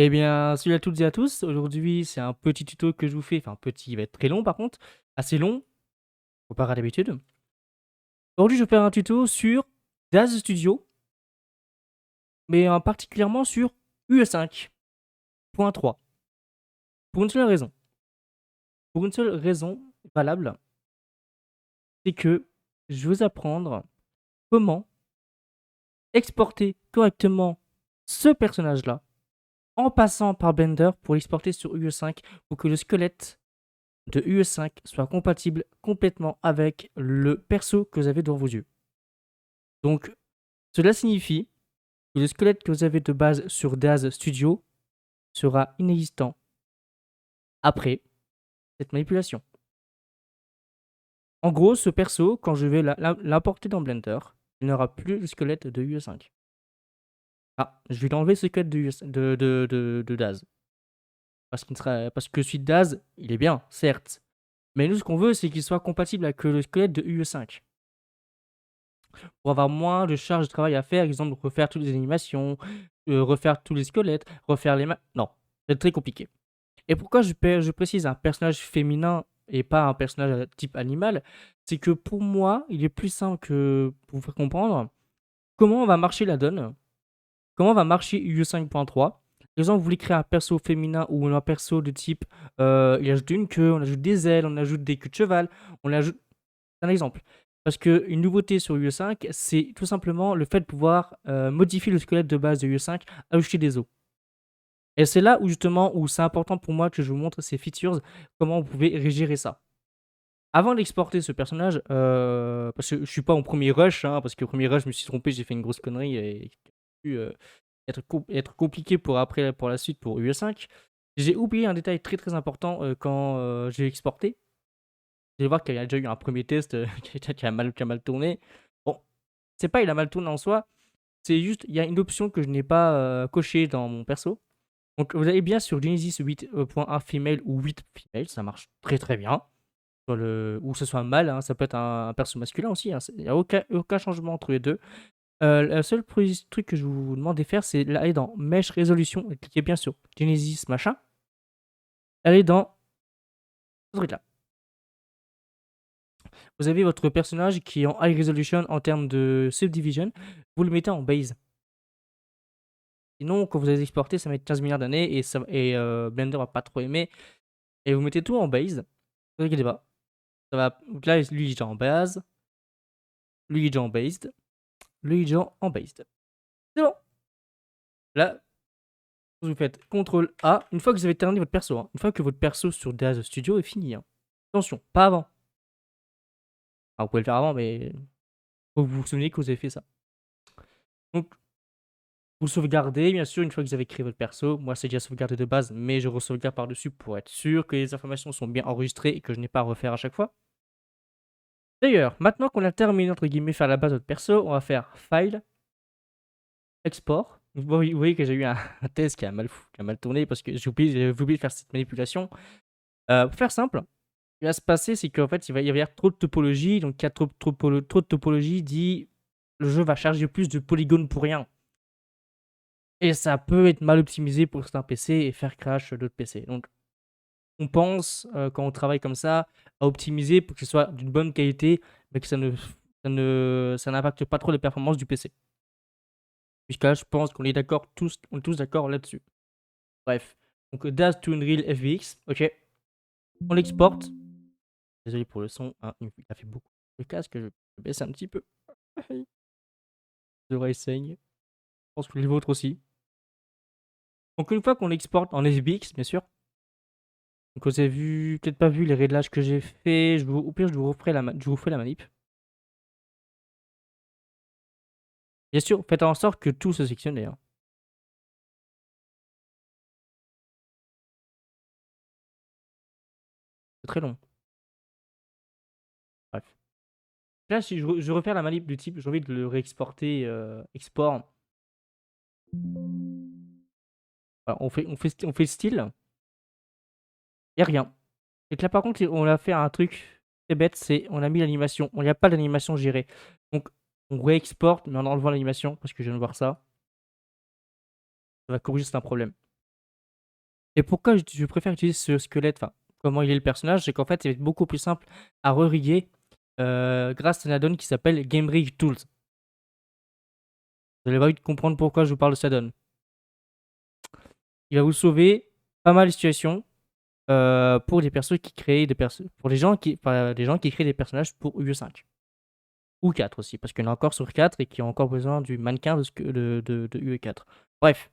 Eh bien, salut à toutes et à tous. Aujourd'hui, c'est un petit tuto que je vous fais. Enfin, petit, il va être très long par contre. Assez long, comparé à d'habitude. Aujourd'hui, je vais faire un tuto sur DAZ Studio, mais particulièrement sur UE5.3. Pour une seule raison. Pour une seule raison valable, c'est que je vais vous apprendre comment exporter correctement ce personnage-là en passant par Blender pour l'exporter sur UE5 pour que le squelette de UE5 soit compatible complètement avec le perso que vous avez devant vos yeux. Donc, cela signifie que le squelette que vous avez de base sur DAZ Studio sera inexistant après cette manipulation. En gros, ce perso, quand je vais l'importer dans Blender, il n'aura plus le squelette de UE5. Ah, je vais l'enlever ce squelette de DAZ. Parce que celui de DAZ, il est bien, certes. Mais nous, ce qu'on veut, c'est qu'il soit compatible avec le squelette de UE5. Pour avoir moins de charge de travail à faire, exemple refaire toutes les animations, refaire tous les squelettes, refaire les mains. Non, c'est très compliqué. Et pourquoi je précise un personnage féminin et pas un personnage type animal, c'est que pour moi, il est plus simple que pour vous faire comprendre comment va marcher la donne, comment va marcher UE5.3. Par exemple, vous voulez créer un perso féminin ou un perso de type, il ajoute une queue, on ajoute des ailes, on ajoute des queues de cheval, on ajoute... C'est un exemple. Parce qu'une nouveauté sur UE5, c'est tout simplement le fait de pouvoir modifier le squelette de base de UE5, ajouter des os. Et c'est là où justement où c'est important pour moi que je vous montre ces features, comment vous pouvez régérer ça. Avant d'exporter ce personnage, parce que je suis pas en premier rush, hein, parce que au premier rush je me suis trompé, j'ai fait une grosse connerie et qui a pu être compliqué pour après pour la suite pour UE5. J'ai oublié un détail très très important quand j'ai exporté. Vous allez voir qu'il y a déjà eu un premier test qui a mal tourné. Bon, c'est pas il a mal tourné en soi, c'est juste il y a une option que je n'ai pas cochée dans mon perso. Donc vous allez bien sur Genesis 8.1 female ou 8 female, ça marche très très bien. Ou que ce soit un mâle, hein, ça peut être un perso masculin aussi, hein, il n'y a aucun changement entre les deux. Le seul truc que je vous demande de faire, c'est aller dans Mesh Resolution et cliquez bien sur Genesis machin. Allez dans ce truc là. Vous avez votre personnage qui est en high resolution en termes de subdivision, vous le mettez en base. Sinon, quand vous allez exporter, ça va mettre 15 milliards d'années et Blender va pas trop aimer. Et vous mettez tout en base, ne vous inquiétez pas. Ça va, donc là, lui, il est déjà en base, lui, il est déjà en based, lui, il est déjà en based. C'est bon. Là, vous faites CTRL A une fois que vous avez terminé votre perso. Hein. Une fois que votre perso sur DAZ Studio est fini. Hein. Attention, pas avant. Enfin, vous pouvez le faire avant, mais faut que vous vous souveniez que vous avez fait ça. Donc, vous sauvegardez, bien sûr, une fois que vous avez créé votre perso. Moi, c'est déjà sauvegardé de base, mais je re-sauvegarde par-dessus pour être sûr que les informations sont bien enregistrées et que je n'ai pas à refaire à chaque fois. D'ailleurs, maintenant qu'on a terminé, entre guillemets, faire la base de notre perso, on va faire File, Export. Vous voyez que j'ai eu un test qui a mal tourné parce que j'ai oublié de faire cette manipulation. Pour faire simple, ce qui va se passer, c'est qu'en fait, il va y avoir trop de topologie. Donc, il y a trop de topologie dit le jeu va charger plus de polygones pour rien. Et ça peut être mal optimisé pour certains PC et faire crash d'autres PC. Donc, on pense, quand on travaille comme ça, à optimiser pour que ce soit d'une bonne qualité, mais que ça n'impacte pas trop les performances du PC. Puisque là, je pense qu'on est d'accord on est tous d'accord là-dessus. Bref. Donc, DAZ to Unreal FBX. Ok. On l'exporte. Désolé pour le son. Hein, il a fait beaucoup. Le casque, je vais baisser un petit peu. Les oreilles saignent. Je pense que les vôtres aussi. Donc, une fois qu'on l'exporte en FBX, bien sûr. Donc, vous avez vu, peut-être pas vu les réglages que j'ai fait. Au pire, je vous referai la manip. Bien sûr, faites en sorte que tout se sectionne d'ailleurs. C'est très long. Bref. Là, si je refais la manip du type, j'ai envie de le réexporter, export. Voilà, on fait style. Et rien. Et que là, par contre, on a fait un truc très bête, c'est on a mis l'animation. On n'y a pas d'animation gérée. Donc, on réexporte, mais en enlevant l'animation, parce que je viens de voir ça. Ça va corriger certains problèmes. Et pourquoi je préfère utiliser ce squelette, enfin, comment il est le personnage, c'est qu'en fait, il est beaucoup plus simple à re-riguer grâce à un add-on qui s'appelle Game Rig Tools. Vous allez vite comprendre pourquoi je vous parle de cet add-on. Il va vous sauver pas mal de situations pour des personnes qui créent pour les gens qui, enfin, les gens qui créent des personnages pour UE5. Ou 4 aussi, parce qu'il y en a encore sur 4 et qui ont encore besoin du mannequin de UE4. Bref.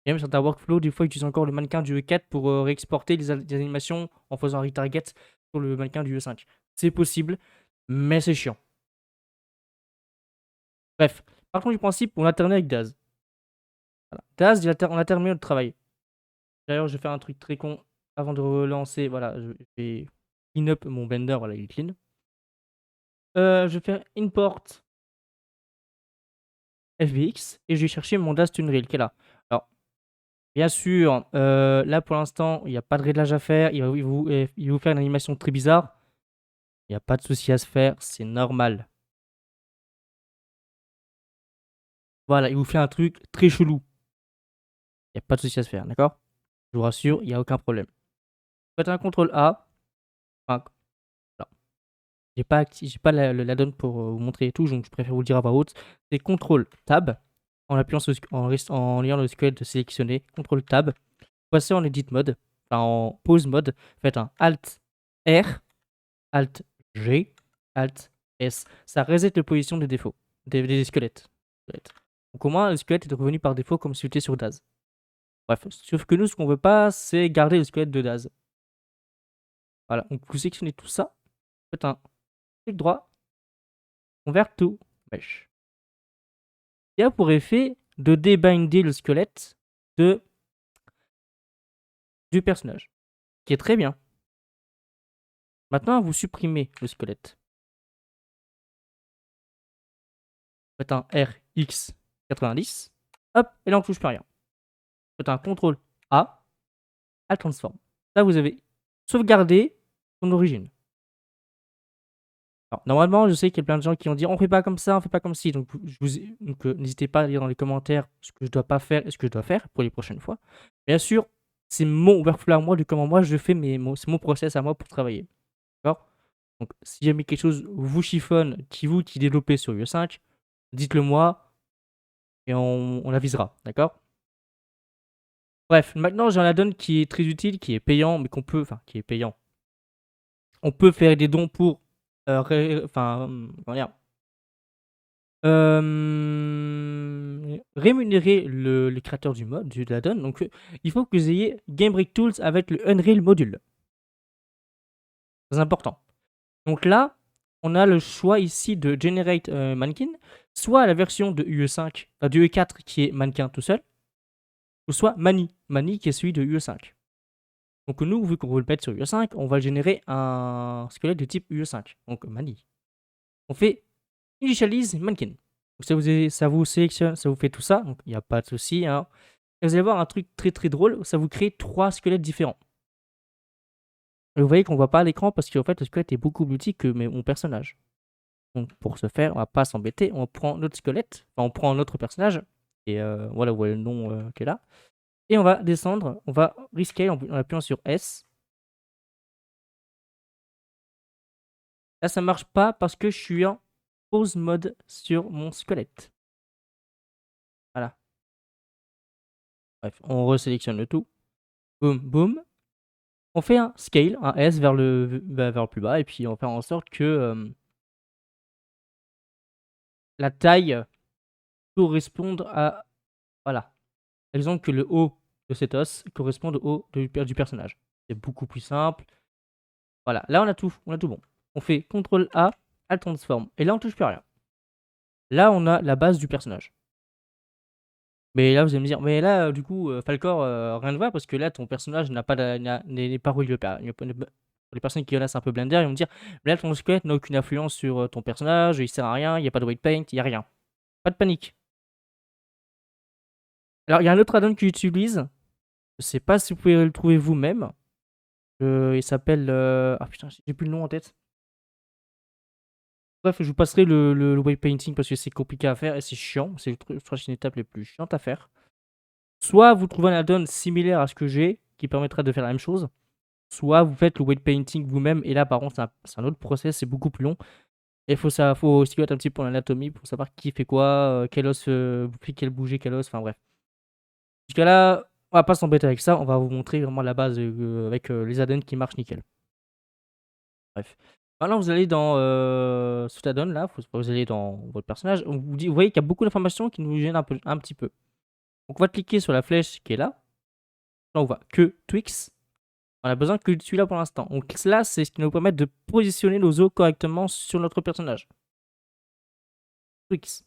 Et même certains workflows, des fois, ils utilisent encore le mannequin du UE4 pour réexporter les animations en faisant un retarget sur le mannequin du UE5. C'est possible, mais c'est chiant. Bref, partons du principe, on a terminé avec Daz. Voilà. Daz, on a terminé notre travail. D'ailleurs, je vais faire un truc très con avant de relancer. Voilà, je vais clean up mon Blender. Voilà, il est clean. Je vais faire import FBX et je vais chercher mon Daz Tunreal qui est là. Alors, bien sûr, là pour l'instant, il n'y a pas de réglage à faire. Il va vous faire une animation très bizarre. Il n'y a pas de souci à se faire, c'est normal. Voilà, il vous fait un truc très chelou. Il n'y a pas de souci à se faire, d'accord? Je vous rassure, il n'y a aucun problème. Faites un CTRL A. Enfin, non. J'ai pas la donne pour vous montrer tout, donc je préfère vous le dire à voix haute. C'est CTRL Tab. En appuyant en liant le squelette sélectionné. CTRL Tab. Passez en Edit mode. Enfin, en pause mode. Faites un Alt R. Alt G. Alt S. Ça reset la position des défauts. Des squelettes. Donc au moins, le squelette est revenu par défaut comme si c'était sur Daz. Bref, sauf que nous, ce qu'on veut pas, c'est garder le squelette de Daz. Voilà, donc vous sélectionnez tout ça, faites un clic droit, convert to mesh. Il y a pour effet de débinder le squelette du personnage, qui est très bien. Maintenant, vous supprimez le squelette. Faites un RX90, hop, et là on ne touche plus rien. Faites un CTRL A, Alt Transform. Là, vous avez sauvegardé son origine. Alors, normalement, je sais qu'il y a plein de gens qui vont dire on fait pas comme ça, on fait pas comme ci. Donc, n'hésitez pas à dire dans les commentaires ce que je dois pas faire et ce que je dois faire pour les prochaines fois. Bien sûr, c'est mon workflow à moi, de comment moi je fais, c'est mon process à moi pour travailler. D'accord? Donc, si jamais quelque chose vous chiffonne, qui développez sur UE5, dites-le moi et on avisera. D'accord? Bref, maintenant j'ai un add-on qui est très utile, qui est payant, mais qui est payant. On peut faire des dons pour, comment dire, rémunérer le créateur du mode, de l'addon. Donc, il faut que vous ayez GameBreak Tools avec le Unreal Module. C'est important. Donc là, on a le choix ici de Generate Mannequin, soit la version de UE5, de UE4 qui est mannequin tout seul, ou soit Mani qui est celui de UE5. Donc nous, vu qu'on veut le mettre sur UE5, on va générer un squelette de type UE5, donc Mani. On fait Initialize Mannequin. Donc ça vous sélectionne, ça vous fait tout ça, donc il n'y a pas de souci. Hein. Et vous allez voir un truc très très drôle, ça vous crée 3 squelettes différents. Et vous voyez qu'on ne voit pas à l'écran parce qu'en fait le squelette est beaucoup plus petit que mon personnage. Donc pour ce faire, on va pas s'embêter, on prend notre squelette, enfin on prend notre personnage, et voilà, vous voyez le nom qui est là. Et on va descendre, on va rescale en appuyant sur S. Là ça marche pas parce que je suis en pause mode sur mon squelette. Voilà. Bref, on resélectionne le tout. Boum, boum. On fait un scale, un S vers le plus bas, et puis on va faire en sorte que la taille corresponde à... Voilà. Exemple que le haut de cet os corresponde au haut du personnage. C'est beaucoup plus simple. Voilà, là on a tout bon. On fait CTRL A, Alt Transform, et là on touche plus à rien. Là on a la base du personnage. Mais là vous allez me dire, mais là du coup Falcor, rien ne va parce que là ton personnage n'est pas relié. Pour les personnes qui connaissent un peu Blender, ils vont me dire, mais là ton squelette n'a aucune influence sur ton personnage, il sert à rien, il n'y a pas de weight paint, il n'y a rien. Pas de panique. Alors il y a un autre add-on que j'utilise, je sais pas si vous pouvez le trouver vous-même. Il s'appelle... Ah putain, j'ai plus le nom en tête. Bref, je vous passerai le weight painting parce que c'est compliqué à faire et c'est chiant. C'est une étape les plus chiantes à faire. Soit vous trouvez un add-on similaire à ce que j'ai, qui permettra de faire la même chose, soit vous faites le weight painting vous-même, et là par contre c'est un autre process, c'est beaucoup plus long. Et faut s'y mettre un petit peu en anatomie pour savoir qui fait quoi, quel os fait quel bouger, quel os, enfin bref. Jusqu'à là, on va pas s'embêter avec ça, on va vous montrer vraiment la base avec les add-ons qui marchent nickel. Bref. Maintenant, vous allez dans cet add-on là, vous allez dans votre personnage, vous voyez qu'il y a beaucoup d'informations qui nous gênent un petit peu. Donc on va cliquer sur la flèche qui est là. Là, on voit que Twix. On a besoin que de celui-là pour l'instant. Donc là, c'est ce qui nous permet de positionner nos os correctement sur notre personnage. Twix.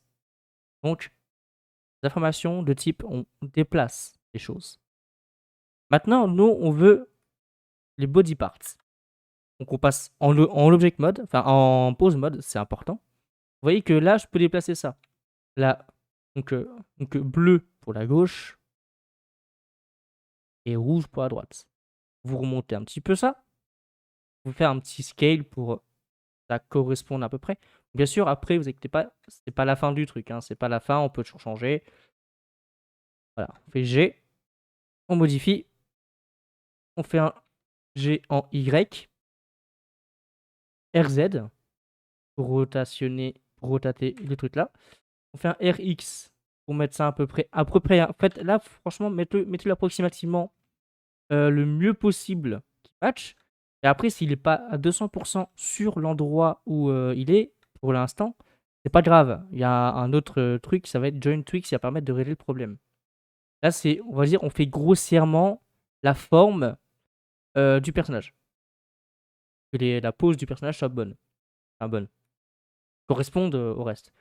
Donc, les informations de type on déplace les choses. Maintenant, nous, on veut les body parts. Donc on passe en object mode, enfin en pose mode, c'est important. Vous voyez que là, je peux déplacer ça. Là, donc bleu pour la gauche et rouge pour la droite. Vous remontez un petit peu ça. Vous faites un petit scale pour ça correspondre à peu près. Bien sûr, après, vous inquiétez pas, c'est pas la fin du truc. Hein, c'est pas la fin, on peut toujours changer. Voilà, on fait G, on modifie, on fait un G en Y, RZ pour rotater le truc là. On fait un RX pour mettre ça à peu près. En fait, là, franchement, mettez-le approximativement le mieux possible qui match. Et après, s'il n'est pas à 200% sur l'endroit où il est, pour l'instant, c'est pas grave. Il y a un autre truc, ça va être Join Twix, qui va permettre de régler le problème. Là, c'est, on va dire, on fait grossièrement la forme du personnage. Que la pose du personnage soit bonne. Enfin, bonne. Corresponde au reste.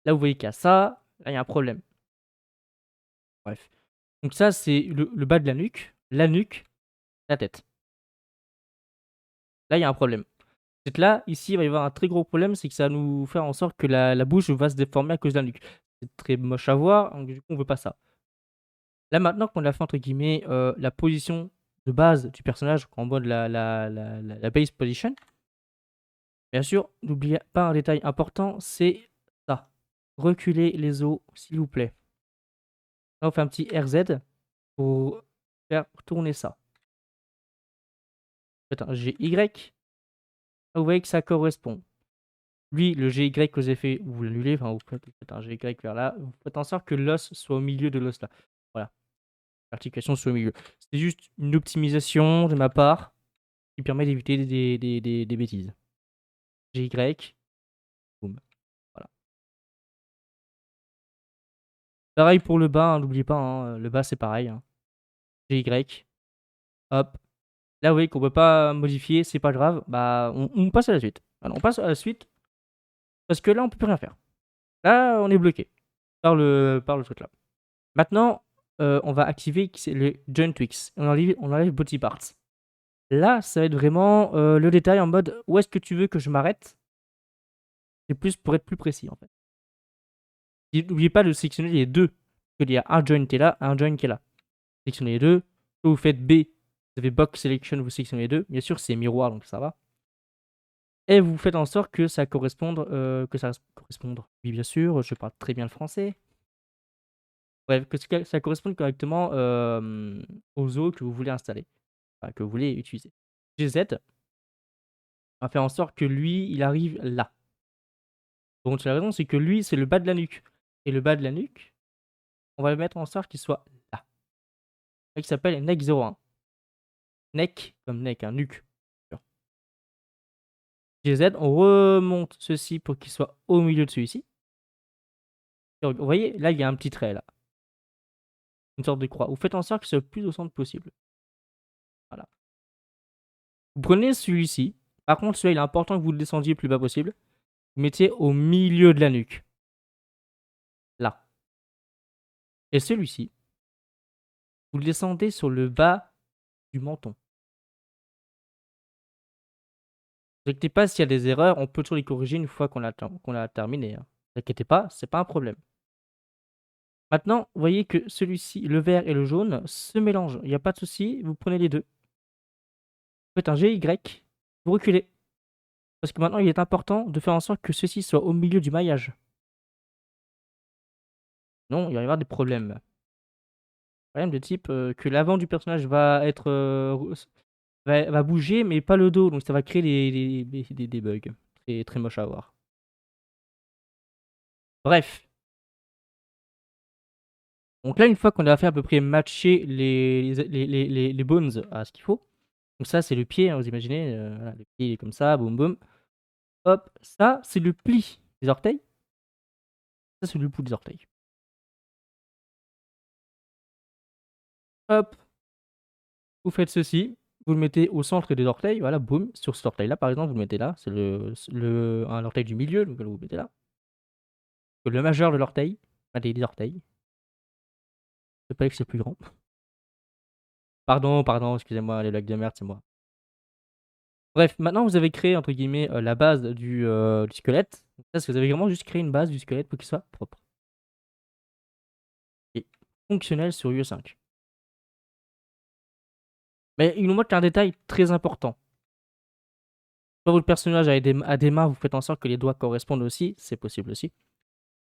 Là, vous voyez qu'il y a ça. Là, il y a un problème. Bref. Donc ça, c'est le bas de la nuque, la tête. Là, il y a un problème. C'est que là, ici, il va y avoir un très gros problème, c'est que ça va nous faire en sorte que la bouche va se déformer à cause de la nuque. C'est très moche à voir, donc du coup, on veut pas ça. Là, maintenant qu'on a fait, entre guillemets, la position de base du personnage, en mode la base position, bien sûr, n'oubliez pas un détail important, c'est ça. Reculez les os, s'il vous plaît. Là, on fait un petit RZ pour faire tourner ça. Faites un GY. Là, vous voyez que ça correspond. Lui, le GY que vous avez fait, vous l'annulez, enfin, vous faites un GY vers là. Vous faites en sorte que l'os soit au milieu de l'os là. Voilà. L'articulation soit au milieu. C'est juste une optimisation de ma part qui permet d'éviter des bêtises. GY. Boum. Voilà. Pareil pour le bas, hein, n'oubliez pas, hein, le bas c'est pareil. Hein. GY. Hop. Là, vous voyez qu'on ne peut pas modifier, c'est pas grave. Bah, on passe à la suite. Alors, on passe à la suite parce que là, on peut plus rien faire. Là, on est bloqué par le truc là. Maintenant, on va activer le Join Twix. On enlève Body Parts. Là, ça va être vraiment le détail en mode où est-ce que tu veux que je m'arrête. C'est plus pour être plus précis en fait. N'oubliez pas de sélectionner les deux. Il y a un join qui est là, un join qui est là. Sélectionnez les deux. Quand vous faites B, vous avez Box Selection, vous sélectionnez les deux. Bien sûr, c'est miroir, donc ça va. Et vous faites en sorte que ça corresponde. Oui, bien sûr, je parle très bien le français. Bref, que ça corresponde correctement aux os que vous voulez installer. Enfin, que vous voulez utiliser. GZ va faire en sorte que lui, il arrive là. Donc la raison, c'est que lui, c'est le bas de la nuque. Et le bas de la nuque, on va le mettre en sorte qu'il soit là. Il s'appelle neck 01. Neck, comme neck, un nuque. GZ, on remonte ceci pour qu'il soit au milieu de celui-ci. Vous voyez, là, il y a un petit trait, là. Une sorte de croix. Vous faites en sorte que ce soit le plus au centre possible. Voilà. Vous prenez celui-ci. Par contre, celui-là, il est important que vous le descendiez le plus bas possible. Vous mettez au milieu de la nuque. Là. Et celui-ci, vous le descendez sur le bas du menton. Ne vous inquiétez pas s'il y a des erreurs, on peut toujours les corriger une fois qu'on a terminé. Hein. Ne vous inquiétez pas, c'est pas un problème. Maintenant, vous voyez que celui-ci, le vert et le jaune, se mélangent. Il n'y a pas de souci, vous prenez les deux. Vous faites un GY, vous reculez. Parce que maintenant, il est important de faire en sorte que ceci soit au milieu du maillage. Non, il va y avoir des problèmes. problème de type que l'avant du personnage va être va bouger, mais pas le dos, donc ça va créer des bugs. C'est très moche à voir. Bref. Donc là, une fois qu'on a fait à peu près matcher les bones à ce qu'il faut, donc ça, c'est le pied, hein, vous imaginez, voilà, le pied il est comme ça, boum boum. Hop, ça, c'est le pli des orteils. Ça, c'est le bout des orteils. Hop, vous faites ceci, vous le mettez au centre des orteils, voilà, boum, sur cet orteil-là, par exemple, vous le mettez là, c'est l'orteil du milieu, donc vous le mettez là. Le majeur de l'orteil, enfin des orteils. C'est pas que c'est plus grand. Pardon, excusez-moi, les blagues de merde, c'est moi. Bref, maintenant vous avez créé entre guillemets la base du squelette. Donc là, vous avez vraiment juste créé une base du squelette pour qu'il soit propre et fonctionnel sur UE5. Mais il nous manque un détail très important. Soit votre personnage a des mains, vous faites en sorte que les doigts correspondent aussi, c'est possible aussi.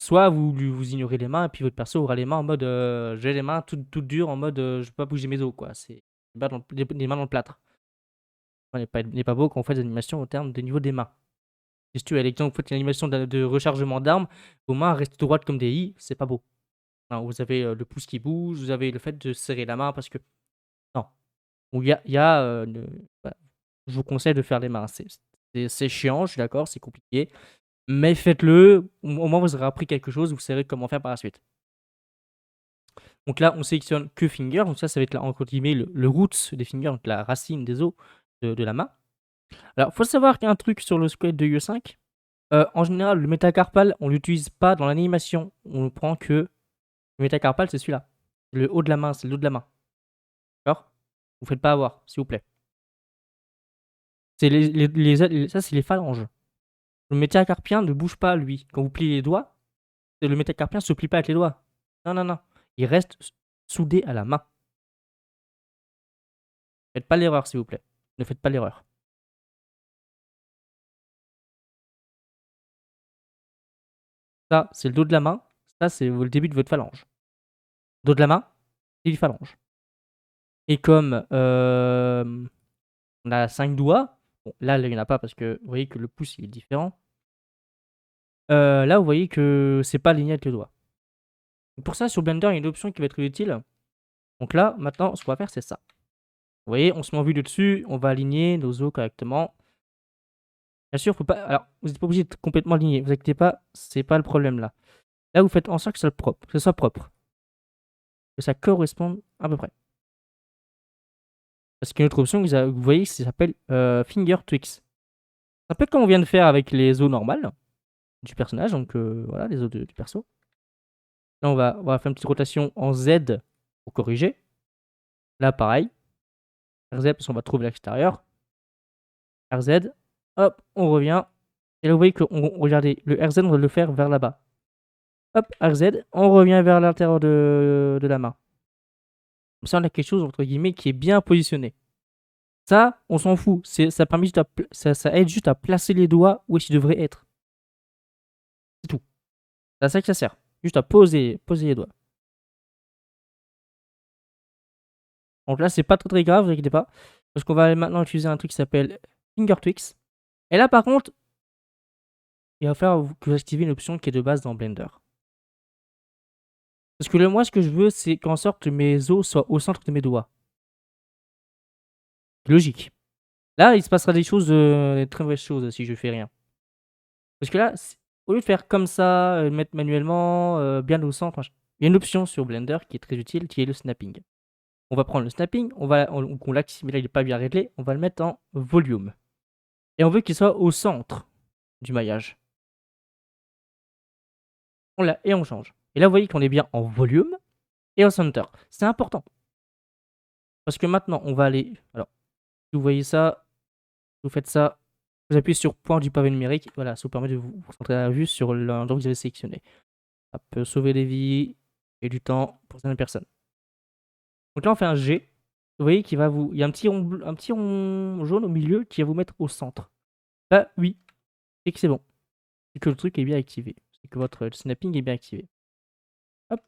Soit vous ignorez les mains et puis votre perso aura les mains en mode j'ai les mains toutes dures en mode je peux pas bouger mes os quoi. C'est les mains dans le plâtre. Il n'est pas beau quand on fait des animations au terme du niveau des mains. Si tu as l'exemple, vous faites une animation de rechargement d'armes, vos mains restent droites comme des i, c'est pas beau. Non, vous avez le pouce qui bouge, vous avez le fait de serrer la main parce que. Non. Voilà. Je vous conseille de faire les mains. C'est chiant, je suis d'accord, c'est compliqué. Mais faites-le, au moins vous aurez appris quelque chose, vous saurez comment faire par la suite. Donc là, on sélectionne que finger, donc ça va être là, entre guillemets le roots des fingers, donc la racine des os de la main. Alors, il faut savoir qu'il y a un truc sur le squelette de UE5. En général, le métacarpal, on l'utilise pas dans l'animation. On ne prend que le métacarpal, c'est celui-là. Le haut de la main, c'est le dos de la main. D'accord? Vous faites pas avoir, s'il vous plaît. Ça, c'est les phalanges. Le métacarpien ne bouge pas, lui. Quand vous pliez les doigts, le métacarpien ne se plie pas avec les doigts. Non, non, non. Il reste soudé à la main. Faites pas l'erreur, s'il vous plaît. Ne faites pas l'erreur. Ça, c'est le dos de la main. Ça, c'est le début de votre phalange. Dos de la main, c'est les phalanges. Et comme on a 5 doigts, bon, là, il n'y en a pas parce que vous voyez que le pouce il est différent. Là, vous voyez que c'est pas aligné avec le doigt. Pour ça, sur Blender, il y a une option qui va être utile. Donc là, maintenant, ce qu'on va faire, c'est ça. Vous voyez, on se met en vue de dessus, on va aligner nos os correctement. Bien sûr, faut pas. Alors, vous n'êtes pas obligé de complètement aligner, vous inquiétez pas, c'est pas le problème là. Là, vous faites en sorte que ce soit propre. Que ça corresponde à peu près. Parce qu'il y a une autre option, vous voyez, ça s'appelle Finger Tweaks. Un peu comme on vient de faire avec les os normales du personnage, donc voilà, les os du perso. Là, on va faire une petite rotation en Z pour corriger. Là, pareil. RZ, parce qu'on va trouver l'extérieur. RZ. Hop, on revient. Et là, vous voyez que, regardez, le RZ, on va le faire vers là-bas. Hop, RZ, on revient vers l'intérieur de la main. Comme ça, on a quelque chose, entre guillemets, qui est bien positionné. Ça, on s'en fout. Ça aide juste à placer les doigts où ils devraient être. C'est tout. C'est à ça que ça sert. Juste à poser les doigts. Donc là, c'est pas très grave, vous inquiétez pas. Parce qu'on va maintenant utiliser un truc qui s'appelle Finger Tweaks. Et là, par contre, il va falloir que vous activez une option qui est de base dans Blender. Parce que moi, ce que je veux, c'est qu'en sorte mes os soient au centre de mes doigts. Logique. Là, il se passera des choses, des très mauvaises choses si je fais rien. Parce que là, au lieu de faire comme ça, mettre manuellement, bien au centre, il y a une option sur Blender qui est très utile, qui est le snapping. On va prendre le snapping, on l'active, mais là il n'est pas bien réglé, on va le mettre en volume. Et on veut qu'il soit au centre du maillage. Et on change. Et là, vous voyez qu'on est bien en volume et au center. C'est important. Parce que maintenant, on va aller. Alors, si vous voyez ça, vous faites ça, vous appuyez sur point du pavé numérique. Voilà, ça vous permet de vous concentrer la vue sur l'endroit que vous avez sélectionné. Ça peut sauver des vies et du temps pour certaines personnes. Donc là, on fait un G. Vous voyez qu'il va vous. Il y a un petit rond jaune au milieu qui va vous mettre au centre. Là, oui. C'est que c'est bon. C'est que le truc est bien activé. C'est que votre snapping est bien activé. Hop.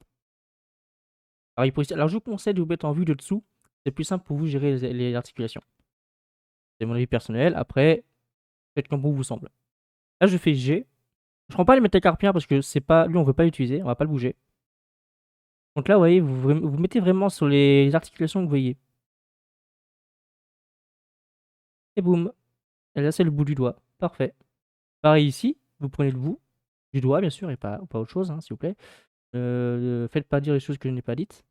Pareil pour ici. Alors je vous conseille de vous mettre en vue de dessous. C'est plus simple pour vous gérer les articulations. C'est mon avis personnel. Après, faites comme bon vous semble. Là, je fais G. Je prends pas les métacarpiens parce que c'est pas. Lui, on veut pas l'utiliser. On va pas le bouger. Donc là, vous voyez, vous mettez vraiment sur les articulations que vous voyez. Et boum. Et là, c'est le bout du doigt. Parfait. Pareil ici. Vous prenez le bout du doigt, bien sûr, et pas autre chose, hein, s'il vous plaît. Faites pas dire les choses que je n'ai pas dites.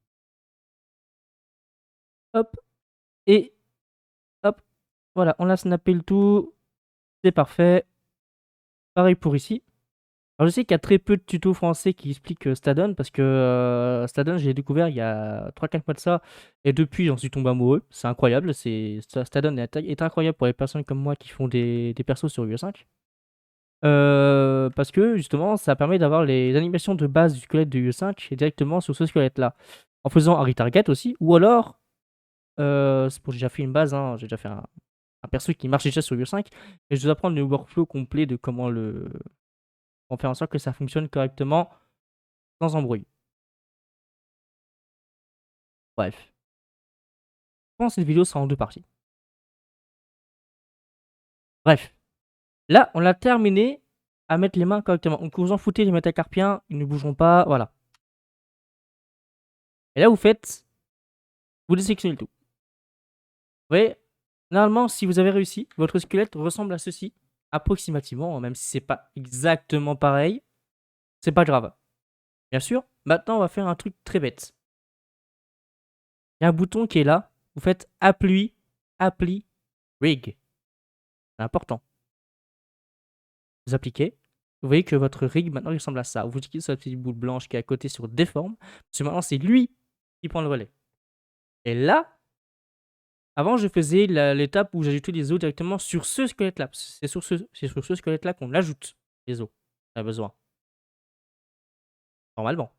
Hop. Et hop. Voilà, on a snappé le tout. C'est parfait. Pareil pour ici. Alors je sais qu'il y a très peu de tutos français qui expliquent Stadon parce que Stadon, j'ai découvert il y a 3-4 mois de ça et depuis j'en suis tombé amoureux. C'est incroyable. Stadon est incroyable pour les personnes comme moi qui font des persos sur UE5. Parce que justement ça permet d'avoir les animations de base du squelette de UE5 directement sur ce squelette là. En faisant un retarget aussi. Ou alors, c'est pour j'ai déjà fait une base, hein, j'ai déjà fait un perso qui marche déjà sur UE5. Et je vais vous apprendre le workflow complet de comment faire en sorte que ça fonctionne correctement sans embrouille. Bref. Je pense que cette vidéo sera en 2 parties. Bref. Là, on a terminé à mettre les mains correctement. Donc vous en foutez, les métacarpiens, ils ne bougeront pas. Voilà. Et là, vous désélectionnez le tout. Vous voyez, normalement, si vous avez réussi, votre squelette ressemble à ceci, approximativement, même si c'est pas exactement pareil. C'est pas grave. Bien sûr, maintenant, on va faire un truc très bête. Il y a un bouton qui est là. Vous faites appli, rig. C'est important. Vous appliquez. Vous voyez que votre rig maintenant il ressemble à ça. Vous cliquez sur la petite boule blanche qui est à côté sur déforme. Parce que maintenant c'est lui qui prend le relais. Et là, avant je faisais l'étape où j'ajoutais les os directement sur ce squelette là. C'est sur ce squelette là qu'on ajoute les os. On a besoin. Normalement.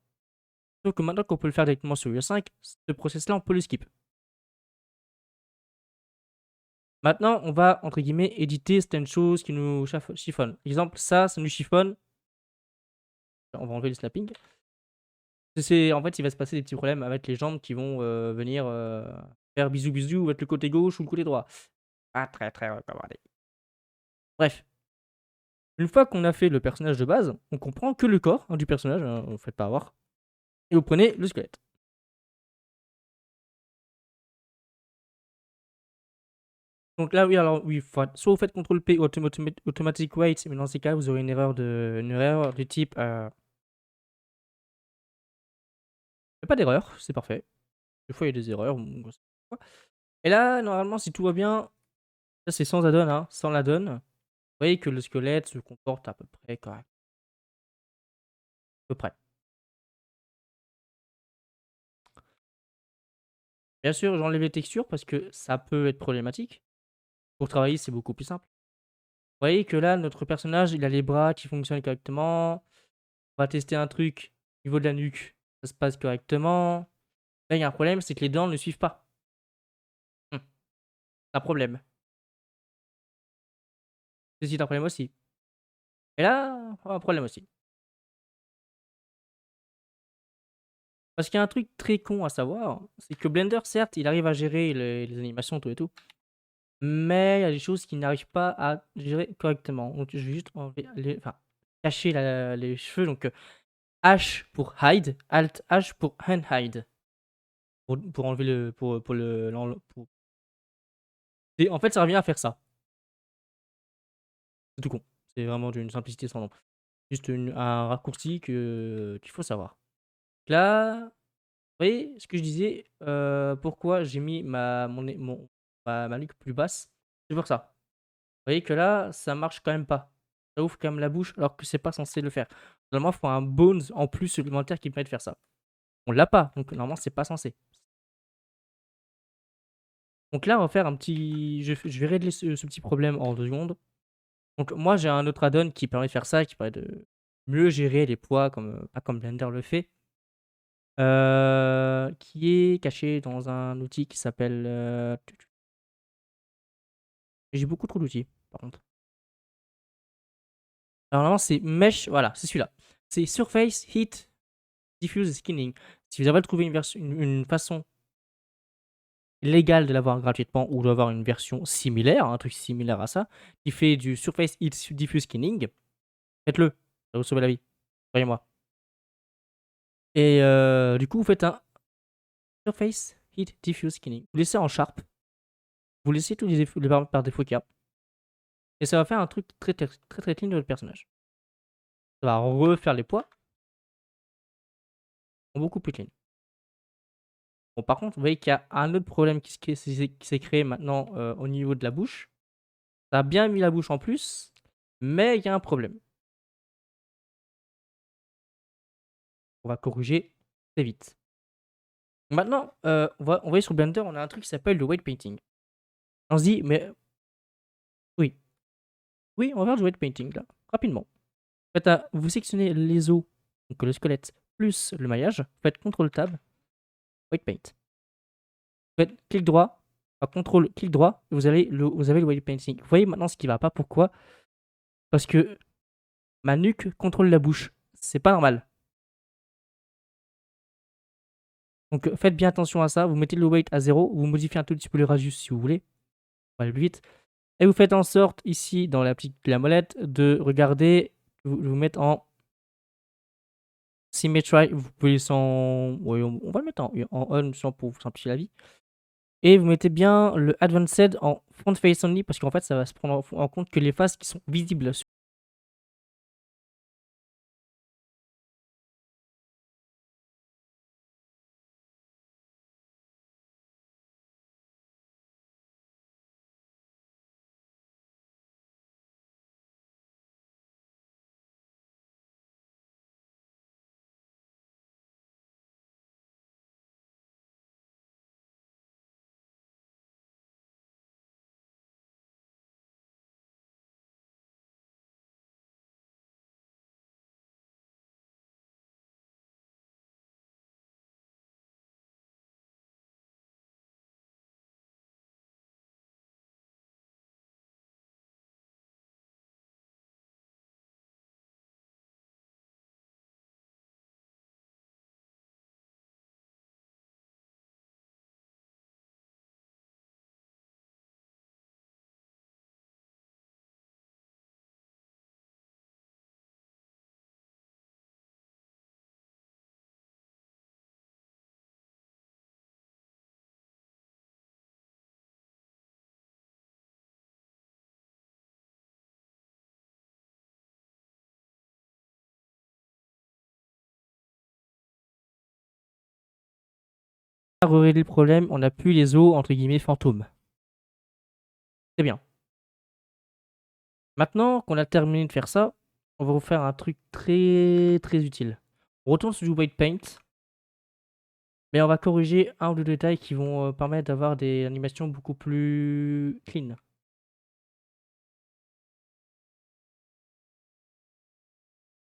Sauf que maintenant qu'on peut le faire directement sur UE5, ce process là on peut le skip. Maintenant, on va, entre guillemets, éditer certaines choses qui nous chiffonnent. Exemple, ça nous chiffonne. On va enlever le snapping. En fait, il va se passer des petits problèmes avec les jambes qui vont venir faire bisous bisous avec le côté gauche ou le côté droit. Pas très très recommandé. Bref. Une fois qu'on a fait le personnage de base, on comprend que le corps du personnage, hein, vous faites pas avoir. Et vous prenez le squelette. Donc là, oui, alors oui, soit vous faites CTRL P automatic wait, mais dans ces cas, vous aurez une erreur du type. Pas d'erreur, c'est parfait. Des fois, il y a des erreurs. Et là, normalement, si tout va bien, ça c'est sans add-on, hein, sans l'add-on. Vous voyez que le squelette se comporte à peu près correct. À peu près. Bien sûr, j'enlève les textures parce que ça peut être problématique. Pour travailler, c'est beaucoup plus simple. Vous voyez que là, notre personnage, il a les bras qui fonctionnent correctement. On va tester un truc au niveau de la nuque. Ça se passe correctement. Là, il y a un problème, c'est que les dents ne suivent pas. C'est un problème. C'est un problème aussi. Et là, un problème aussi. Parce qu'il y a un truc très con à savoir, c'est que Blender, certes, il arrive à gérer les animations, tout et tout. Mais il y a des choses qu'il n'arrive pas à gérer correctement. Donc je vais juste enlever cacher les cheveux. Donc H pour hide, Alt H pour unhide. Pour enlever le. Et en fait, ça revient à faire ça. C'est tout con. C'est vraiment d'une simplicité sans nom. Juste un raccourci qu'il faut savoir. Là, vous voyez ce que je disais, pourquoi j'ai mis ma nuque plus basse. C'est pour ça. Vous voyez que là, ça marche quand même pas. Ça ouvre quand même la bouche alors que c'est pas censé le faire. Normalement, il faut un bones en plus supplémentaire qui permet de faire ça. On l'a pas, donc normalement, c'est pas censé. Donc là, on va faire un petit. Je vais régler ce petit problème en 2 secondes. Donc moi, j'ai un autre add-on qui permet de faire ça, qui permet de mieux gérer les poids, pas comme Blender le fait. Qui est caché dans un outil qui s'appelle. J'ai beaucoup trop d'outils, par contre. Alors normalement, c'est Mesh, voilà, c'est celui-là. C'est Surface, Heat, Diffuse et Skinning. Si vous avez trouvé une façon légale de l'avoir gratuitement ou d'avoir une version similaire, un truc similaire à ça, qui fait du Surface Heat Diffuse Skinning, faites-le. Ça va vous sauver la vie. Croyez-moi. Et du coup, vous faites un Surface Heat Diffuse Skinning. Vous laissez en Sharp. Vous laissez tous les par défaut qu'il y a. Et ça va faire un truc très clean de votre personnage. Ça va refaire les poids. Beaucoup plus clean. Bon, par contre, vous voyez qu'il y a un autre problème qui s'est créé maintenant au niveau de la bouche. Ça a bien mis la bouche en plus, mais il y a un problème. On va corriger très vite. Maintenant, on voit sur Blender, on a un truc qui s'appelle le weight painting. On se dit, mais oui, oui, on va faire du weight painting là, rapidement. En fait, vous sélectionnez les os, donc le squelette, plus le maillage. Vous faites CTRL Tab, weight paint. Vous faites clic droit, CTRL, clic droit, et vous avez le weight painting. Vous voyez maintenant ce qui va pas. Pourquoi? Parce que ma nuque contrôle la bouche. C'est pas normal. Donc faites bien attention à ça. Vous mettez le weight à 0. Vous modifiez un tout petit peu le radius si vous voulez. On va aller plus vite. Et vous faites en sorte, ici, dans la molette, de regarder, vous mettre en Symmetry. Vous pouvez sans... Oui, on va le mettre en on pour vous simplifier la vie. Et vous mettez bien le Advanced en Front Face Only, parce qu'en fait, ça va se prendre en compte que les faces qui sont visibles. Pour régler le problème, on n'a plus les os, entre guillemets, fantômes. C'est bien. Maintenant qu'on a terminé de faire ça, on va vous faire un truc très utile. On retourne sur du weight paint, mais on va corriger un ou deux détails qui vont permettre d'avoir des animations beaucoup plus clean.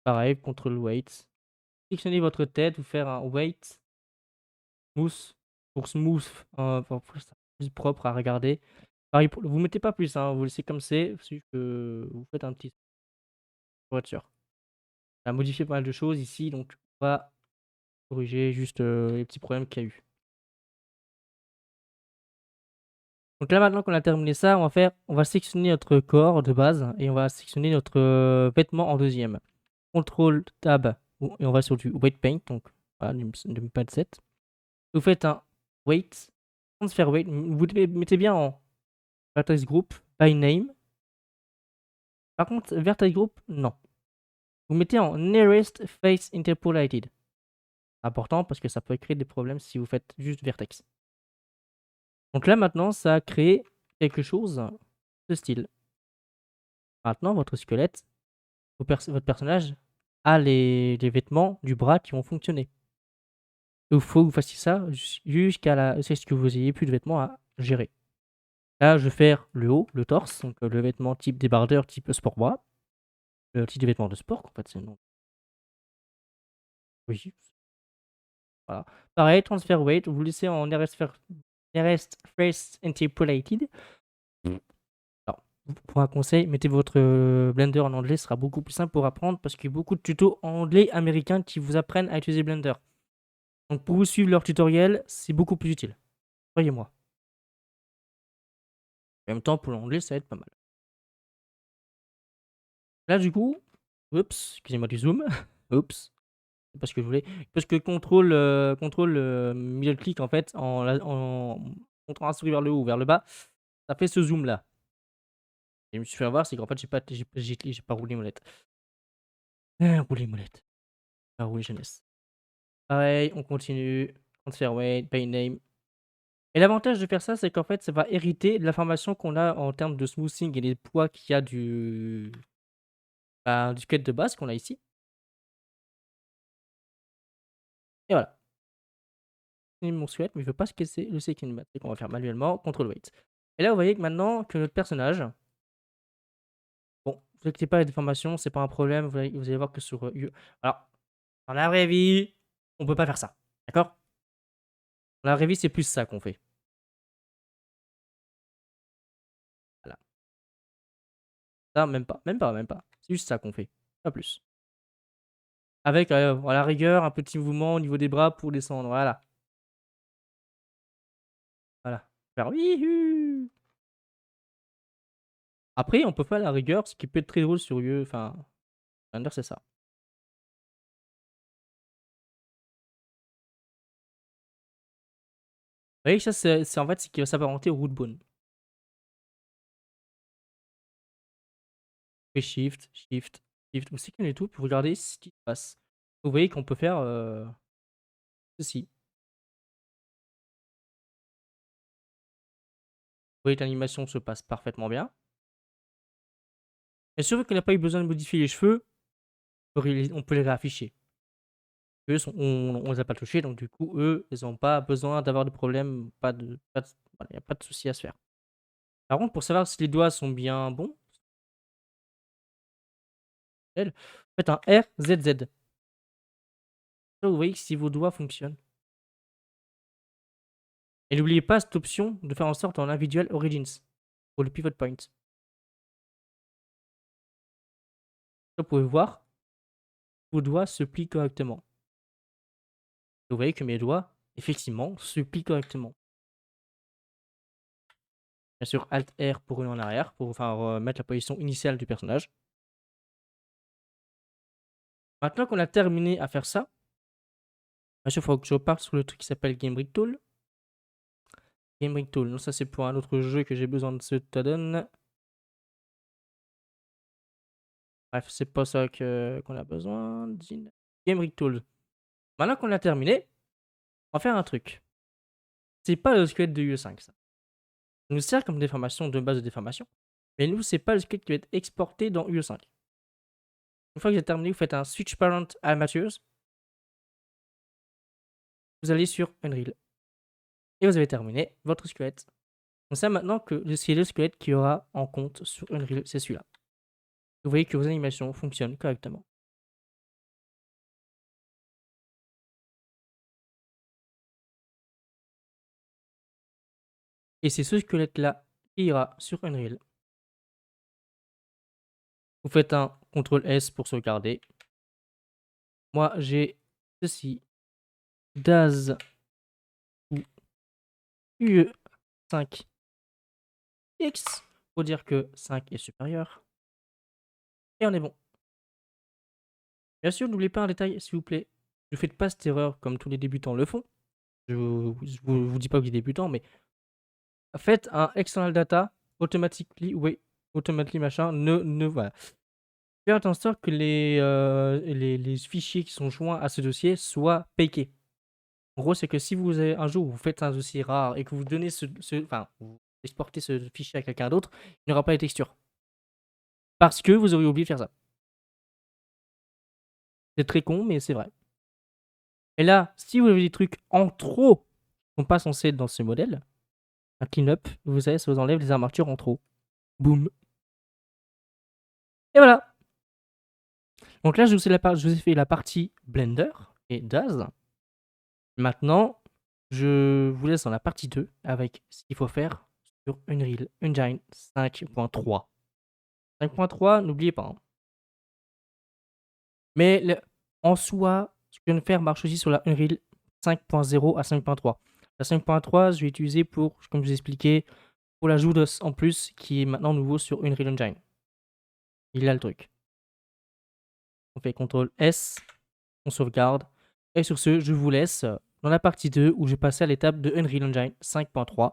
Pareil, CTRL weight. Sélectionnez votre tête, vous faire un weight smooth pour smooth, pour plus propre à regarder. Pareil, vous mettez pas plus, hein, vous laissez comme c'est juste que vous faites un petit pour être sûr. On a modifié pas mal de choses ici, donc on va corriger juste les petits problèmes qu'il y a eu. Donc là maintenant qu'on a terminé ça, on va sélectionner notre corps de base et on va sélectionner notre vêtement en deuxième. CTRL Tab et on va sur du Weight Paint, donc voilà, du pad 7. Vous faites un Weight, Transfer Weight, vous mettez bien en Vertex Group, by Name. Par contre, Vertex Group, non. Vous mettez en Nearest Face Interpolated. Important parce que ça peut créer des problèmes si vous faites juste Vertex. Donc là maintenant, ça a créé quelque chose de style. Maintenant, votre squelette, votre personnage a les vêtements du bras qui vont fonctionner. Il faut que vous fassiez ça jusqu'à ce que vous ayez plus de vêtements à gérer. Là, je vais faire le haut, le torse, donc le vêtement type débardeur, type sport bras. Le type de vêtements de sport, en fait, c'est non. Oui. Voilà. Pareil, transfer weight, vous laissez en Nearest Face Interpolated. Alors, pour un conseil, mettez votre Blender en anglais, ce sera beaucoup plus simple pour apprendre parce qu'il y a beaucoup de tutos anglais américains qui vous apprennent à utiliser Blender. Donc pour vous suivre leur tutoriel, c'est beaucoup plus utile. Croyez-moi. En même temps, pour l'anglais, ça va être pas mal. Là, du coup, oups, excusez-moi du zoom. Oups, c'est pas ce que je voulais. Parce que contrôle middle click, en fait, en montrant la souris vers le haut ou vers le bas, ça fait ce zoom là. Et je me suis fait avoir, c'est qu'en fait, j'ai pas roulé molette. Roulé molette. Pas roulé jeunesse. Pareil, on continue. Transfer weight, pay name. Et l'avantage de faire ça, c'est qu'en fait, ça va hériter de l'information qu'on a en termes de smoothing et des poids qu'il y a du squelette de base qu'on a ici. Et voilà. C'est mon squelette, mais je veux pas casser le second mat. Et qu'on va faire manuellement, control weight. Et là, vous voyez que maintenant que notre personnage, bon, vous inquiétez pas, les déformations, c'est pas un problème. Vous allez voir que sur alors, dans la vraie vie, on peut pas faire ça. D'accord? Dans la vraie vie, c'est plus ça qu'on fait. Voilà. Ça, même pas. Même pas, même pas. C'est juste ça qu'on fait. Pas plus. Avec, à la rigueur, un petit mouvement au niveau des bras pour descendre. Voilà. Voilà. Faire «Wihou!». Après, on peut faire à la rigueur, ce qui peut être très drôle sur enfin, Blender, c'est ça. Vous voyez, ça, c'est en fait ce qui va s'apparenter au root bone. Et shift, shift, shift. Vous sélectionnez tout pour regarder ce qui se passe. Vous voyez qu'on peut faire ceci. Vous voyez que l'animation se passe parfaitement bien. Et sûr qu'on n'a pas eu besoin de modifier les cheveux, on peut les réafficher. Eux, on les a pas touchés, donc du coup, eux, ils n'ont pas besoin d'avoir de problème. Il n'y a pas de souci à se faire. Par contre, pour savoir si les doigts sont bien bons, faites un RZZ. Là, vous voyez que si vos doigts fonctionnent. Et n'oubliez pas cette option de faire en sorte en individual origins pour le pivot point. Vous pouvez voir, vos doigts se plient correctement. Vous voyez que mes doigts, effectivement, se plient correctement. Bien sûr, Alt R pour revenir en arrière, pour remettre la position initiale du personnage. Maintenant qu'on a terminé à faire ça, bien sûr, il faut que je reparte sur le truc qui s'appelle Game Rig Tool. Game Rig Tool, non, ça c'est pour un autre jeu que j'ai besoin de ce add-on. Bref, c'est pas ça qu'on a besoin. Game Rig Tool. Maintenant qu'on a terminé, on va faire un truc. C'est pas le squelette de UE5, ça. Ça nous sert comme déformation de base de déformation. Mais nous, c'est pas le squelette qui va être exporté dans UE5. Une fois que vous avez terminé, vous faites un Switch Parent Amateurs. Vous allez sur Unreal. Et vous avez terminé votre squelette. Donc ça, maintenant que c'est le squelette qui aura en compte sur Unreal, c'est celui-là. Vous voyez que vos animations fonctionnent correctement. Et c'est ce squelette-là qui ira sur Unreal. Vous faites un CTRL S pour sauvegarder. Moi, j'ai ceci. DAZ ou UE5X pour dire que 5 est supérieur. Et on est bon. Bien sûr, n'oubliez pas un détail, s'il vous plaît. Ne faites pas cette erreur comme tous les débutants le font. Je vous dis pas que vous êtes débutant, mais faites un external data automatically, oui, automatically machin, voilà. Faites en sorte que les fichiers qui sont joints à ce dossier soient pakés. En gros, c'est que si vous avez un jour où vous faites un dossier rare et que vous donnez vous exportez ce fichier à quelqu'un d'autre, il n'y aura pas les textures. Parce que vous auriez oublié de faire ça. C'est très con, mais c'est vrai. Et là, si vous avez des trucs en trop qui ne sont pas censés être dans ce modèle, un clean-up, vous savez, ça vous enlève les armatures en trop. Boum. Et voilà. Donc là, je vous ai fait la partie Blender et Daz. Maintenant, je vous laisse dans la partie 2 avec ce qu'il faut faire sur Unreal Engine 5.3. 5.3, n'oubliez pas. Hein. Mais en soi, ce que je viens de faire marche aussi sur la Unreal 5.0 à 5.3. La 5.3, je vais utiliser pour, comme je vous ai expliqué, pour l'ajout d'os en plus qui est maintenant nouveau sur Unreal Engine. Il y a le truc. On fait CTRL S, on sauvegarde. Et sur ce, je vous laisse dans la partie 2 où je vais passer à l'étape de Unreal Engine 5.3,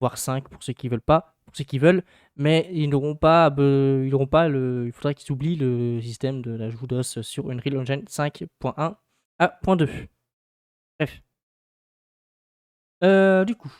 voire 5 pour ceux qui veulent pas, pour ceux qui veulent, mais ils n'auront pas, il faudra qu'ils oublient le système de l'ajout d'os sur Unreal Engine 5.1 à .2. Bref. Du coup,